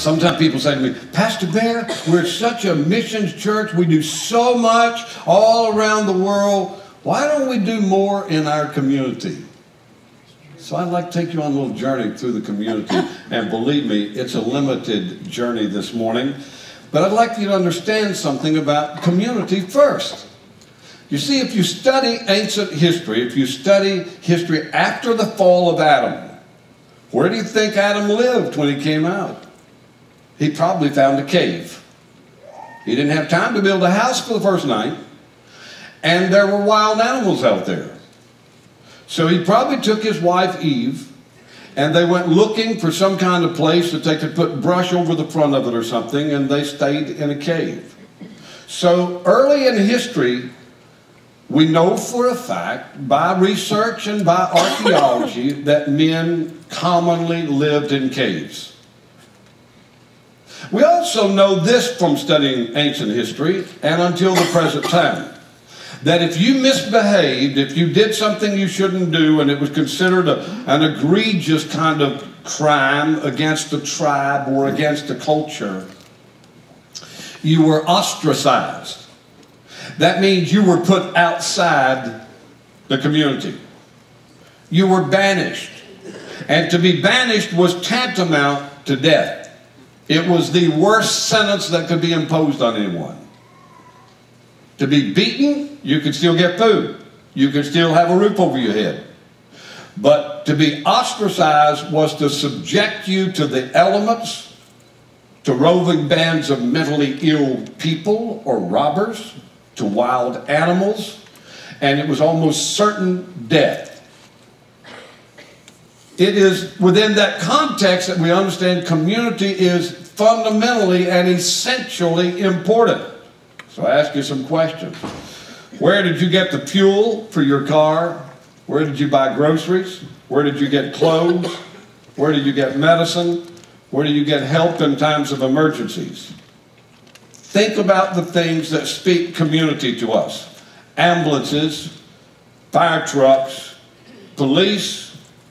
Sometimes people say to me, Pastor Bear, we're such a missions church. We do so much all around the world. Why don't we do more in our community? So I'd like to take you on a little journey through the community. And believe me, it's a limited journey this morning. But I'd like you to understand something about community first. You see, if you study ancient history, if you study history after the fall of Adam, where do you think Adam lived when he came out? He probably found a cave. He didn't have time to build a house for the first night, and there were wild animals out there. So he probably took his wife Eve, and they went looking for some kind of place that they could put brush over the front of it or something, and they stayed in a cave. So early in history, we know for a fact, by research and by archaeology, that men commonly lived in caves. We also know this from studying ancient history and until the present time, that if you misbehaved, if you did something you shouldn't do, and it was considered an egregious kind of crime against a tribe or against a culture, you were ostracized. That means you were put outside the community. You were banished. And to be banished was tantamount to death. It was the worst sentence that could be imposed on anyone. To be beaten, you could still get food. You could still have a roof over your head. But to be ostracized was to subject you to the elements, to roving bands of mentally ill people or robbers, to wild animals, and it was almost certain death. It is within that context that we understand community is fundamentally and essentially important. So I ask you some questions. Where did you get the fuel for your car? Where did you buy groceries? Where did you get clothes? Where did you get medicine? Where did you get help in times of emergencies? Think about the things that speak community to us. Ambulances, fire trucks, police,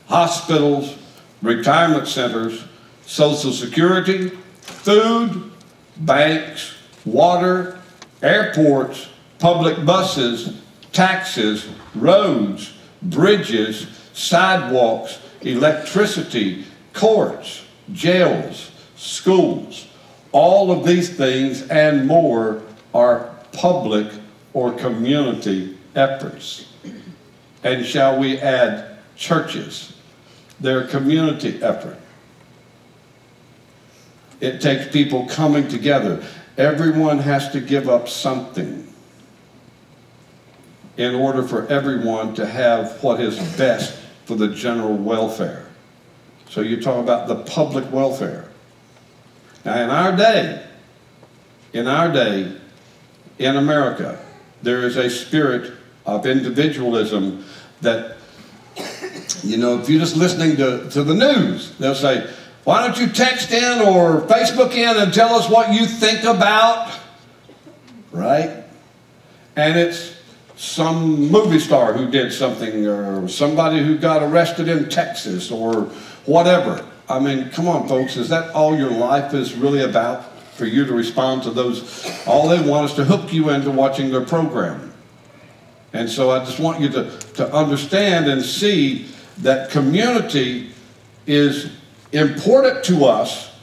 hospitals, retirement centers, Social Security, food, banks, water, airports, public buses, taxes, roads, bridges, sidewalks, electricity, courts, jails, schools. All of these things and more are public or community efforts. And shall we add churches? They're a community effort. It takes people coming together. Everyone has to give up something in order for everyone to have what is best for the general welfare. So you talk about the public welfare. Now in our day, in America, there is a spirit of individualism that, you know, if you're just listening to the news, they'll say, why don't you text in or Facebook in and tell us what you think about, right? And it's some movie star who did something, or somebody who got arrested in Texas, or whatever. I mean, come on, folks, is that all your life is really about, for you to respond to those? All they want is to hook you into watching their program. And so I just want you to understand and see that community is important to us,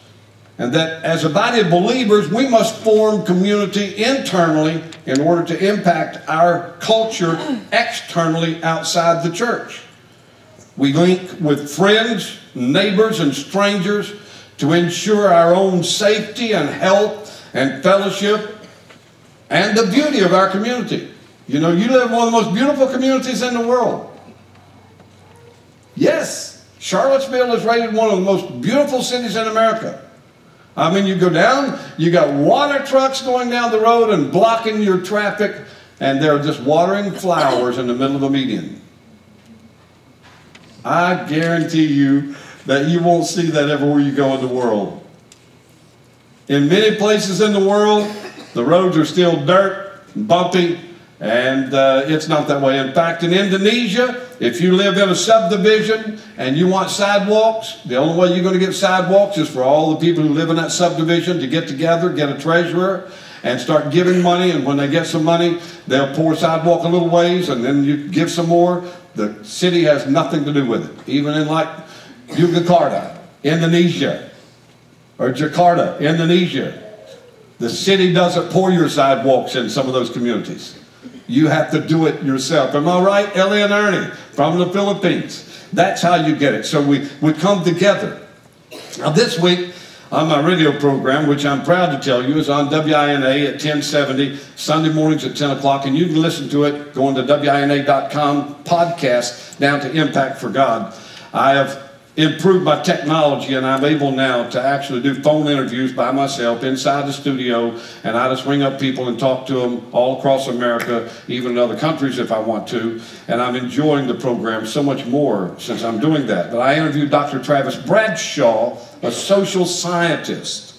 and that as a body of believers, we must form community internally in order to impact our culture externally outside the church. We link with friends, neighbors, and strangers to ensure our own safety and health and fellowship and the beauty of our community. You know, you live in one of the most beautiful communities in the world. Yes, Charlottesville is rated one of the most beautiful cities in America. I mean, you go down, you got water trucks going down the road and blocking your traffic, and they're just watering flowers in the middle of a median. I guarantee you that you won't see that everywhere you go in the world. In many places in the world, the roads are still dirt, bumpy, and it's not that way. In fact, in Indonesia, If you live in a subdivision and you want sidewalks, the only way you're going to get sidewalks is for all the people who live in that subdivision to get together, get a treasurer, and start giving money. And when they get some money, they'll pour sidewalk a little ways, and then you give some more. The city has nothing to do with it. Even in like Yogyakarta, Indonesia, or Jakarta, Indonesia, the city doesn't pour your sidewalks in some of those communities. You have to do it yourself. Am I right, Ellie and Ernie, from the Philippines? That's how you get it. So we come together. Now this week, on my radio program, which I'm proud to tell you is on WINA at 1070, Sunday mornings at 10 o'clock, and you can listen to it going to WINA.com podcast down to Impact for God. I have improved my technology, and I'm able now to actually do phone interviews by myself inside the studio, and I just ring up people and talk to them all across America, even in other countries if I want to, and I'm enjoying the program so much more since I'm doing that. But I interviewed Dr. Travis Bradshaw, a social scientist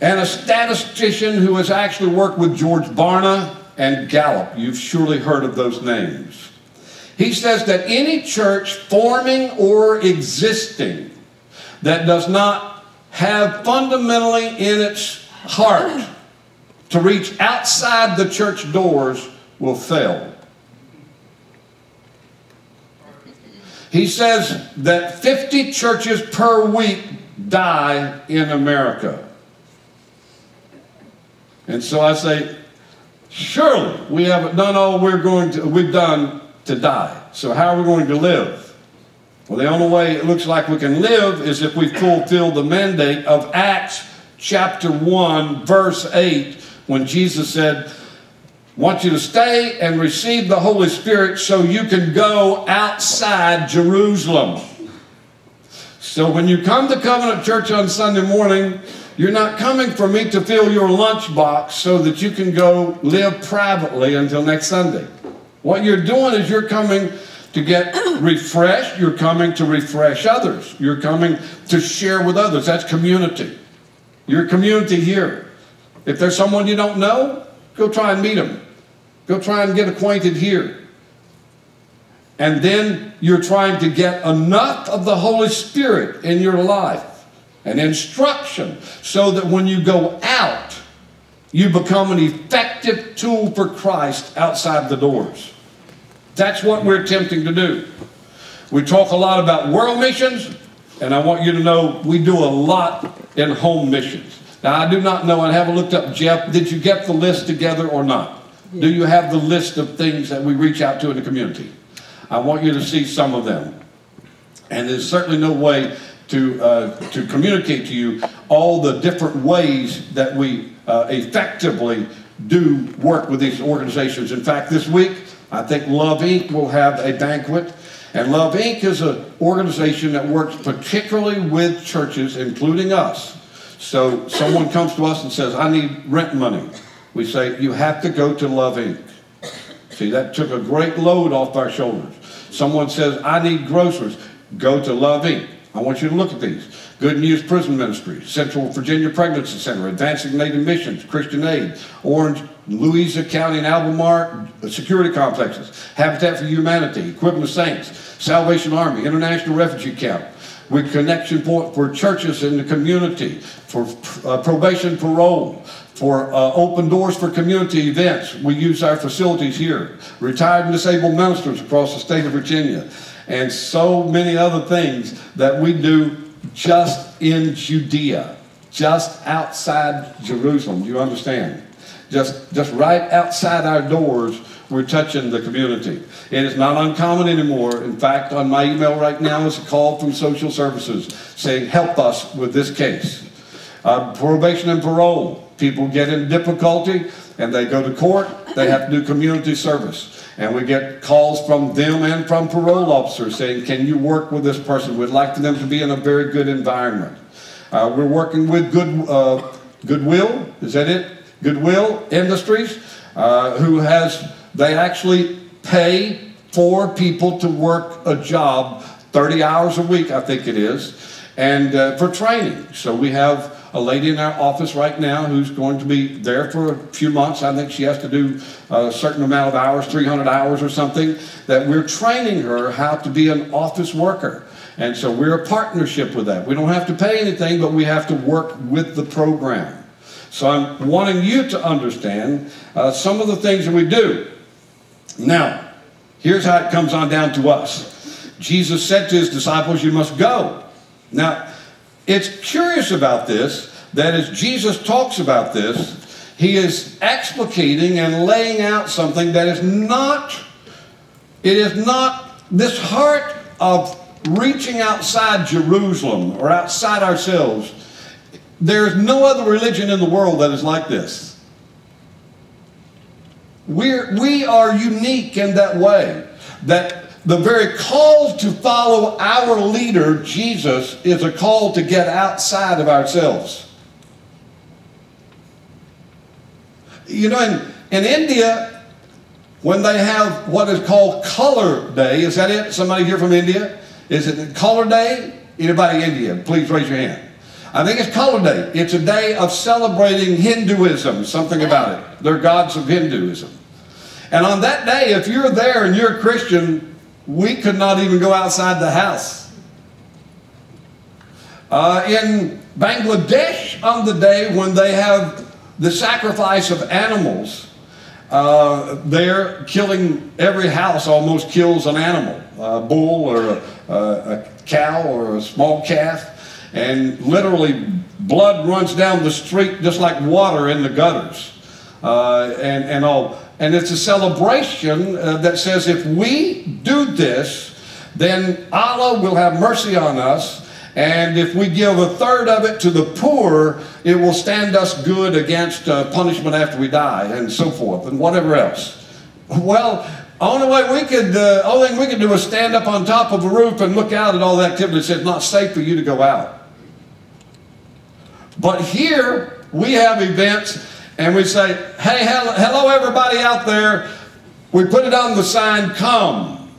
and a statistician who has actually worked with George Barna and Gallup. You've surely heard of those names. He says that any church forming or existing that does not have fundamentally in its heart to reach outside the church doors will fail. He says that 50 churches per week die in America. And so I say, surely we haven't done all we've done to die. So how are we going to live? Well, the only way it looks like we can live is if we fulfill the mandate of Acts chapter 1, verse 8, when Jesus said, I want you to stay and receive the Holy Spirit so you can go outside Jerusalem. So when you come to Covenant Church on Sunday morning, you're not coming for me to fill your lunchbox so that you can go live privately until next Sunday. What you're doing is you're coming to get refreshed. You're coming to refresh others. You're coming to share with others. That's community. Your community here. If there's someone you don't know, go try and meet them. Go try and get acquainted here. And then you're trying to get enough of the Holy Spirit in your life and instruction so that when you go out, you become an effective tool for Christ outside the doors. That's what we're attempting to do. We talk a lot about world missions, and I want you to know we do a lot in home missions. Now, I do not know, I haven't looked up, Jeff, did you get the list together or not? Yeah. Do you have the list of things that we reach out to in the community? I want you to see some of them. And there's certainly no way to communicate to you all the different ways that we effectively do work with these organizations. In fact, this week, I think Love Inc. will have a banquet. And Love Inc. is an organization that works particularly with churches, including us. So someone comes to us and says, I need rent money. We say, you have to go to Love Inc. See, that took a great load off our shoulders. Someone says, I need groceries. Go to Love Inc. I want you to look at these. Good News Prison Ministry, Central Virginia Pregnancy Center, Advancing Native Missions, Christian Aid, Orange, Louisa County and Albemarle security complexes, Habitat for Humanity, Equipping the Saints, Salvation Army, International Refugee Camp, with connection point for churches in the community, for probation parole, for open doors for community events. We use our facilities here. Retired and disabled ministers across the state of Virginia. And so many other things that we do just in Judea, just outside Jerusalem. Do you understand? Just right outside our doors, we're touching the community. It is not uncommon anymore. In fact, on my email right now is a call from social services saying, help us with this case. Probation and parole. People get in difficulty and they go to court. They have to do community service. And we get calls from them and from parole officers saying, can you work with this person? We'd like for them to be in a very good environment. We're working with Goodwill, is that it? Goodwill Industries, they actually pay for people to work a job 30 hours a week, I think it is, and for training. So we have a lady in our office right now who's going to be there for a few months. I think she has to do a certain amount of hours, 300 hours or something, that we're training her how to be an office worker. And so we're a partnership with that. We don't have to pay anything, but we have to work with the program. So I'm wanting you to understand some of the things that we do. Now, here's how it comes on down to us. Jesus said to his disciples, you must go. Now, it's curious about this, that as Jesus talks about this, he is explicating and laying out something that is not, it is not this heart of reaching outside Jerusalem or outside ourselves. There's no other religion in the world that is like this. We are unique in that way, that the very call to follow our leader, Jesus, is a call to get outside of ourselves. You know, in India, when they have what is called Color Day, is that it? Somebody here from India? Is it Color Day? Anybody India? Please raise your hand. I think it's Color Day. It's a day of celebrating Hinduism, something about it. They're gods of Hinduism. And on that day, if you're there and you're a Christian, we could not even go outside the house. In Bangladesh, on the day when they have the sacrifice of animals, they're killing, every house almost kills an animal, a bull or a cow or a small calf, and literally blood runs down the street just like water in the gutters, and all. And it's a celebration that says if we do this, then Allah will have mercy on us, and if we give a third of it to the poor, it will stand us good against punishment after we die, and so forth, and whatever else. Well, only thing we could do is stand up on top of a roof and look out at all the activity. It says it's not safe for you to go out. But here we have events, and we say, hey, hello everybody out there. We put it on the sign, come.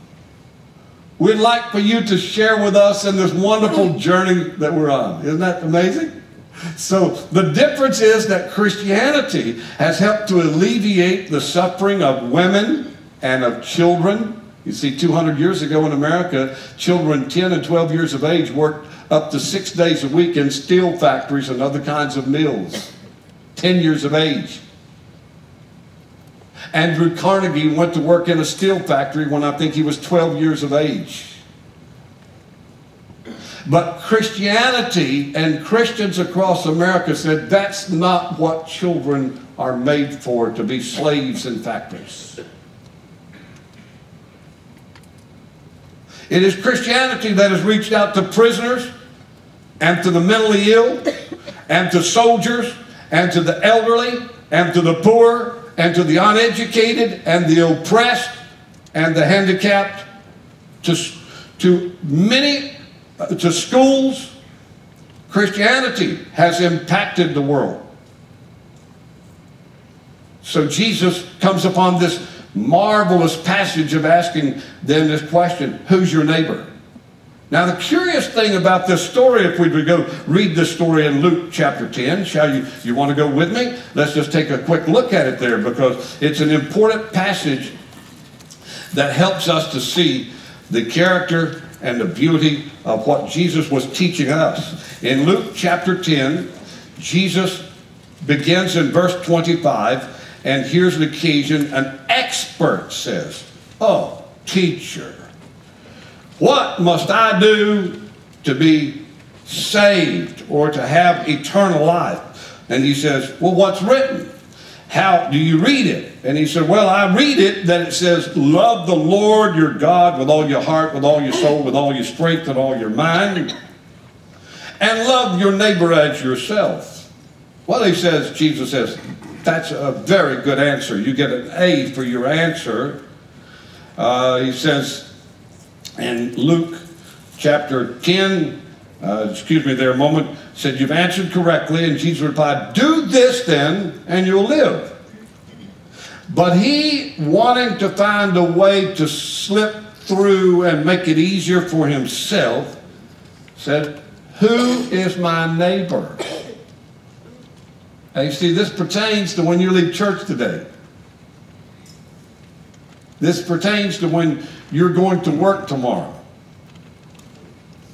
We'd like for you to share with us in this wonderful journey that we're on. Isn't that amazing? So the difference is that Christianity has helped to alleviate the suffering of women and of children. You see, 200 years ago in America, children 10 and 12 years of age worked up to 6 days a week in steel factories and other kinds of mills. 10 years of age. Andrew Carnegie went to work in a steel factory when I think he was 12 years of age. But Christianity and Christians across America said that's not what children are made for, to be slaves in factories. It is Christianity that has reached out to prisoners and to the mentally ill and to soldiers and to the elderly and to the poor and to the uneducated and the oppressed and the handicapped, to schools. Christianity has impacted the world. So Jesus comes upon this marvelous passage of asking them this question, who's your neighbor? Now the curious thing about this story, if we would go read this story in Luke chapter 10, you want to go with me? Let's just take a quick look at it there, because it's an important passage that helps us to see the character and the beauty of what Jesus was teaching us. In Luke chapter 10, Jesus begins in verse 25, and here's the occasion. An expert says, "Oh, teacher, what must I do to be saved or to have eternal life?" And he says, "Well, what's written? How do you read it?" And he said, "Well, I read it that it says, love the Lord your God with all your heart, with all your soul, with all your strength, and all your mind, and love your neighbor as yourself." Well, Jesus says, that's a very good answer. You get an A for your answer. He says in Luke chapter 10, there a moment, said, "You've answered correctly." And Jesus replied, "Do this then, and you'll live." But he, wanting to find a way to slip through and make it easier for himself, said, "Who is my neighbor?" Hey, see, this pertains to when you leave church today. This pertains to when you're going to work tomorrow.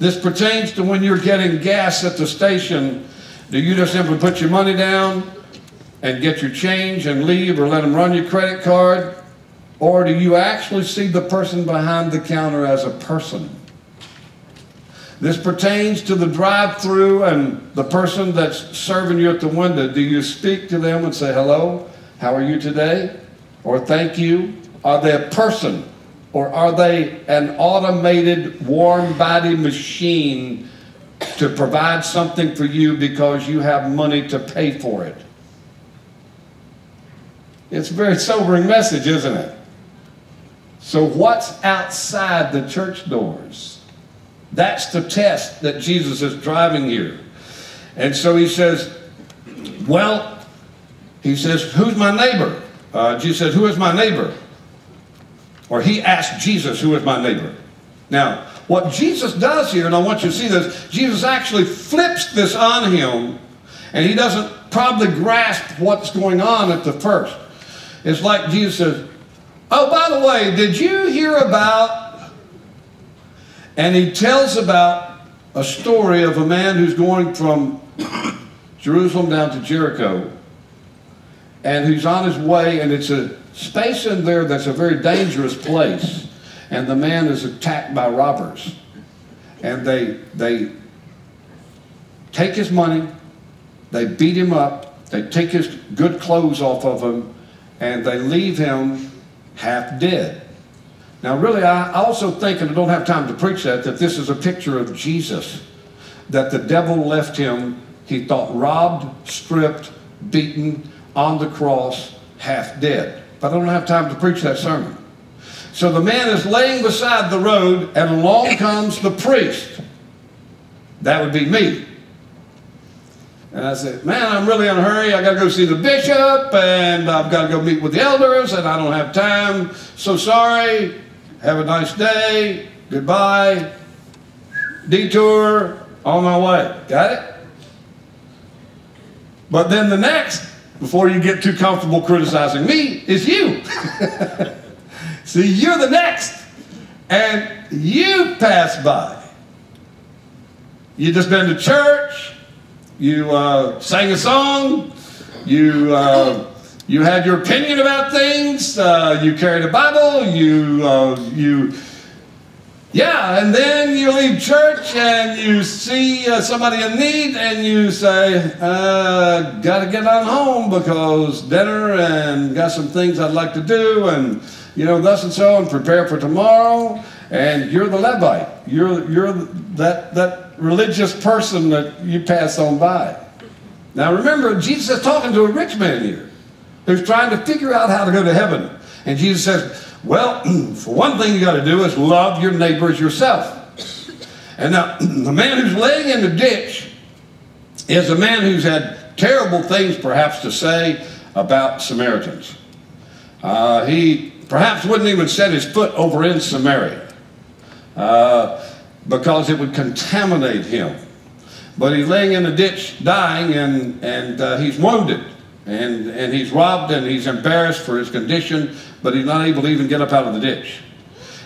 This pertains to when you're getting gas at the station. Do you just simply put your money down and get your change and leave, or let them run your credit card? Or do you actually see the person behind the counter as a person? This pertains to the drive-through and the person that's serving you at the window. Do you speak to them and say, hello, how are you today? Or thank you? Are they a person? Or are they an automated, warm-body machine to provide something for you because you have money to pay for it? It's a very sobering message, isn't it? So what's outside the church doors? That's the test that Jesus is driving here. And so he says, well, he says, who's my neighbor? Jesus says, who is my neighbor? Or he asked Jesus, who is my neighbor? Now, what Jesus does here, and I want you to see this, Jesus actually flips this on him, and he doesn't probably grasp what's going on at the first. It's like Jesus says, oh, by the way, did you hear about... And he tells about a story of a man who's going from Jerusalem down to Jericho, and who's on his way, and it's a space in there that's a very dangerous place, and the man is attacked by robbers, and they take his money, they beat him up, they take his good clothes off of him, and they leave him half dead. Now really, I also think, and I don't have time to preach that this is a picture of Jesus, that the devil left him, he thought, robbed, stripped, beaten, on the cross, half dead. But I don't have time to preach that sermon. So the man is laying beside the road, and along comes the priest. That would be me. And I said, man, I'm really in a hurry. I got to go see the bishop, and I've got to go meet with the elders, and I don't have time. So sorry. Have a nice day. Goodbye. Detour. On my way. Got it? But then the next, before you get too comfortable criticizing me, is you. See, you're the next. And you pass by. You just been to church. You sang a song. You had your opinion about things. You carried a Bible. Yeah, and then you leave church and you see somebody in need, and you say, got to get on home because dinner, and got some things I'd like to do, and thus and so, and prepare for tomorrow. And you're the Levite. You're that religious person that you pass on by. Now remember, Jesus is talking to a rich man here who's trying to figure out how to go to heaven. And Jesus says, well, for one thing you got to do is love your neighbor as yourself. And now, the man who's laying in the ditch is a man who's had terrible things perhaps to say about Samaritans. He perhaps wouldn't even set his foot over in Samaria because it would contaminate him. But he's laying in the ditch dying, and he's wounded. And he's robbed, and he's embarrassed for his condition, but he's not able to even get up out of the ditch.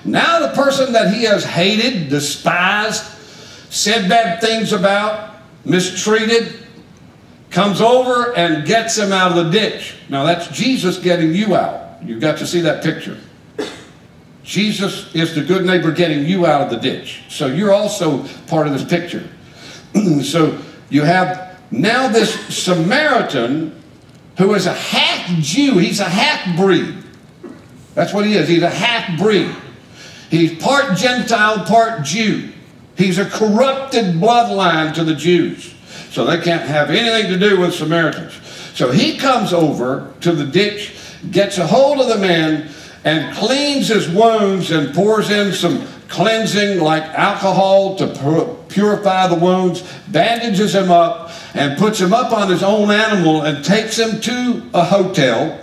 Now the person that he has hated, despised, said bad things about, mistreated, comes over and gets him out of the ditch. Now that's Jesus getting you out. You've got to see that picture. Jesus is the good neighbor getting you out of the ditch. So you're also part of this picture. So you have now this Samaritan who is a half-Jew. He's a half-breed. That's what he is. He's a half-breed. He's part Gentile, part Jew. He's a corrupted bloodline to the Jews. So they can't have anything to do with Samaritans. So he comes over to the ditch, gets a hold of the man, and cleans his wounds and pours in some cleansing like alcohol to purify the wounds, bandages him up, and puts him up on his own animal and takes him to a hotel,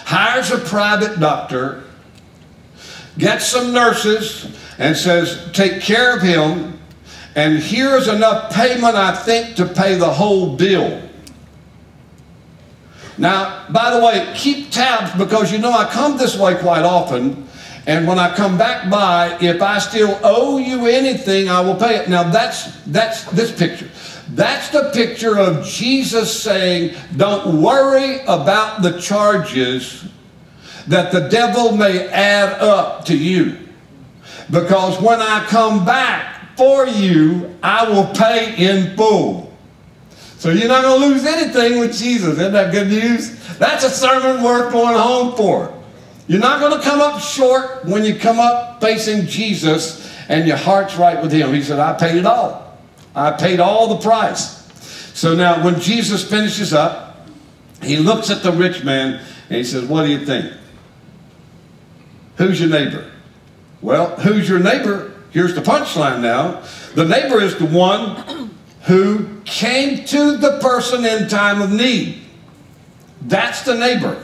hires a private doctor, gets some nurses, and says, take care of him, and here's enough payment, I think, to pay the whole bill. Now, by the way, keep tabs, because you know I come this way quite often. And when I come back by, if I still owe you anything, I will pay it. Now, that's this picture. That's the picture of Jesus saying, don't worry about the charges that the devil may add up to you. Because when I come back for you, I will pay in full. So you're not going to lose anything with Jesus. Isn't that good news? That's a sermon worth going home for. You're not going to come up short when you come up facing Jesus and your heart's right with him. He said, I paid it all. I paid all the price. So now when Jesus finishes up, he looks at the rich man and he says, what do you think? Who's your neighbor? Well, who's your neighbor? Here's the punchline now. The neighbor is the one who came to the person in time of need. That's the neighbor.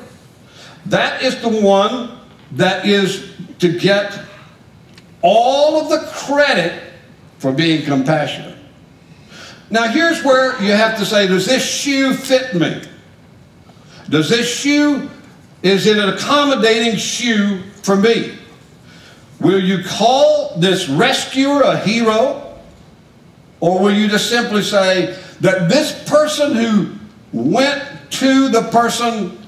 That is the one that is to get all of the credit for being compassionate. Now here's where you have to say, does this shoe fit me? Does this shoe, is it an accommodating shoe for me? Will you call this rescuer a hero? Or will you just simply say that this person who went to the person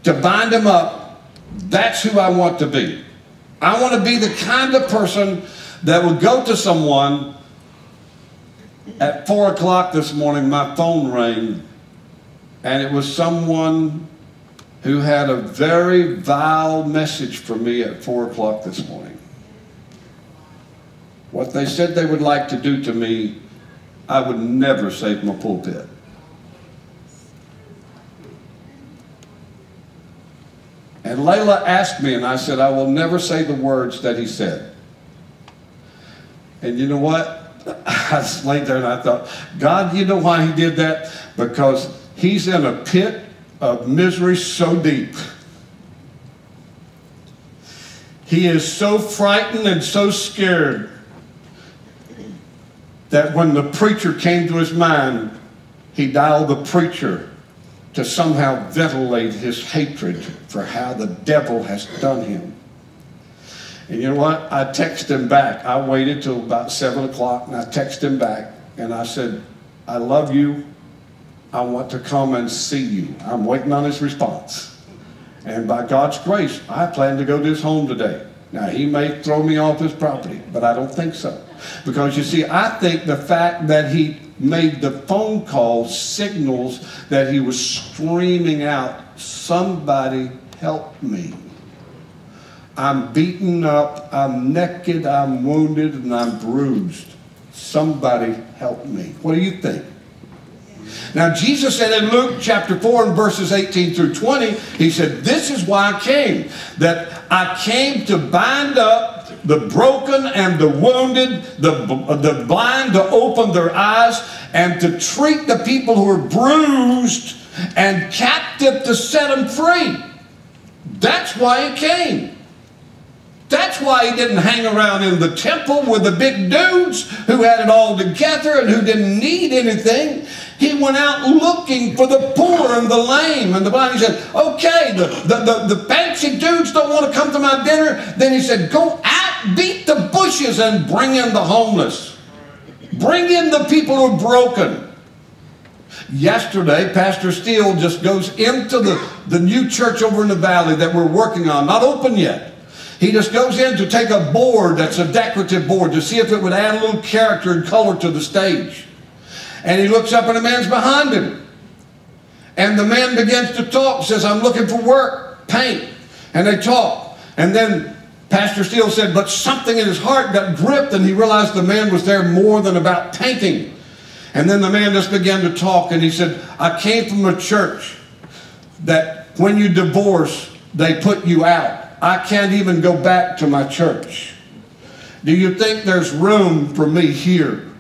to bind him up, that's who I want to be. I want to be the kind of person that would go to someone. At 4 o'clock this morning, my phone rang, and it was someone who had a very vile message for me at 4 o'clock this morning. What they said they would like to do to me, I would never say from a pulpit. And Layla asked me, and I said, I will never say the words that he said. And you know what? I just laid there and I thought, God, you know why he did that? Because he's in a pit of misery so deep. He is so frightened and so scared that when the preacher came to his mind, he dialed the preacher to somehow ventilate his hatred for how the devil has done him. And you know what? I texted him back. I waited till about 7 o'clock and I texted him back and I said, I love you. I want to come and see you. I'm waiting on his response. And by God's grace, I plan to go to his home today. Now, he may throw me off his property, but I don't think so. Because you see, I think the fact that he made the phone call signals that he was screaming out, somebody help me. I'm beaten up, I'm naked, I'm wounded, and I'm bruised. Somebody help me. What do you think? Now, Jesus said in Luke chapter 4 and verses 18 through 20, he said, this is why I came. That I came to bind up the broken and the wounded, the blind to open their eyes, and to treat the people who are bruised and captive to set them free. That's why he came. That's why he didn't hang around in the temple with the big dudes who had it all together and who didn't need anything. He went out looking for the poor and the lame and the blind. He said, okay, the fancy dudes don't want to come to my dinner. Then he said, go out, beat the bushes and bring in the homeless. Bring in the people who are broken. Yesterday, Pastor Steele just goes into the new church over in the valley that we're working on, not open yet. He just goes in to take a board that's a decorative board to see if it would add a little character and color to the stage. And he looks up and a man's behind him. And the man begins to talk, says, I'm looking for work, paint. And they talk. And then Pastor Steele said, but something in his heart got gripped and he realized the man was there more than about painting. And then the man just began to talk and he said, I came from a church that when you divorce, they put you out. I can't even go back to my church. Do you think there's room for me here?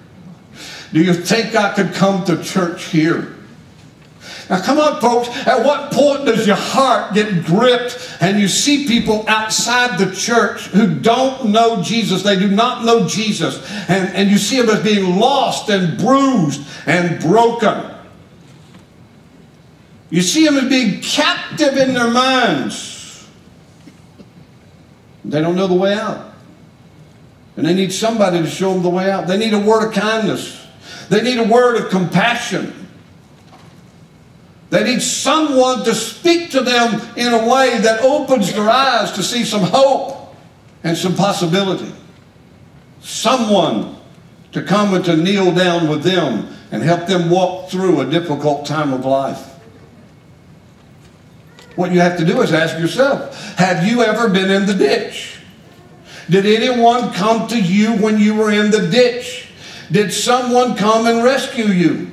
Do you think I could come to church here? Now come on, folks, at what point does your heart get gripped and you see people outside the church who don't know Jesus? They do not know Jesus. And you see them as being lost and bruised and broken. You see them as being captive in their minds. They don't know the way out. And they need somebody to show them the way out. They need a word of kindness. They need a word of compassion. They need someone to speak to them in a way that opens their eyes to see some hope and some possibility. Someone to come and to kneel down with them and help them walk through a difficult time of life. What you have to do is ask yourself, have you ever been in the ditch? Did anyone come to you when you were in the ditch? Did someone come and rescue you?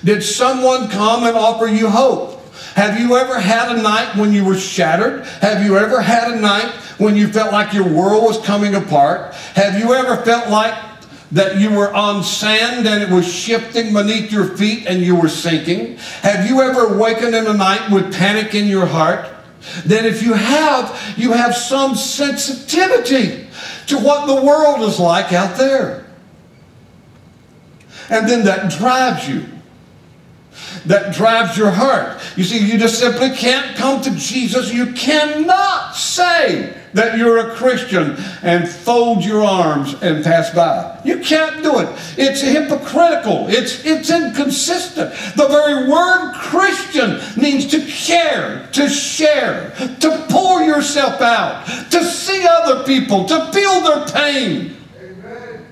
Did someone come and offer you hope? Have you ever had a night when you were shattered? Have you ever had a night when you felt like your world was coming apart? Have you ever felt like that you were on sand and it was shifting beneath your feet and you were sinking? Have you ever awakened in the night with panic in your heart? Then if you have some sensitivity to what the world is like out there. And then that drives you. That drives your heart. You see, you just simply can't come to Jesus. You cannot say that you're a Christian and fold your arms and pass by. You can't do it. It's hypocritical. It's inconsistent. The very word Christian means to care, to share, to pour yourself out, to see other people, to feel their pain. Amen.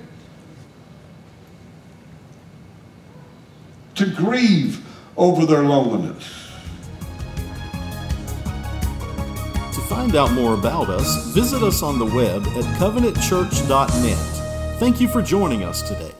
To grieve over their loneliness. To find out more about us, visit us on the web at covenantchurch.net. Thank you for joining us today.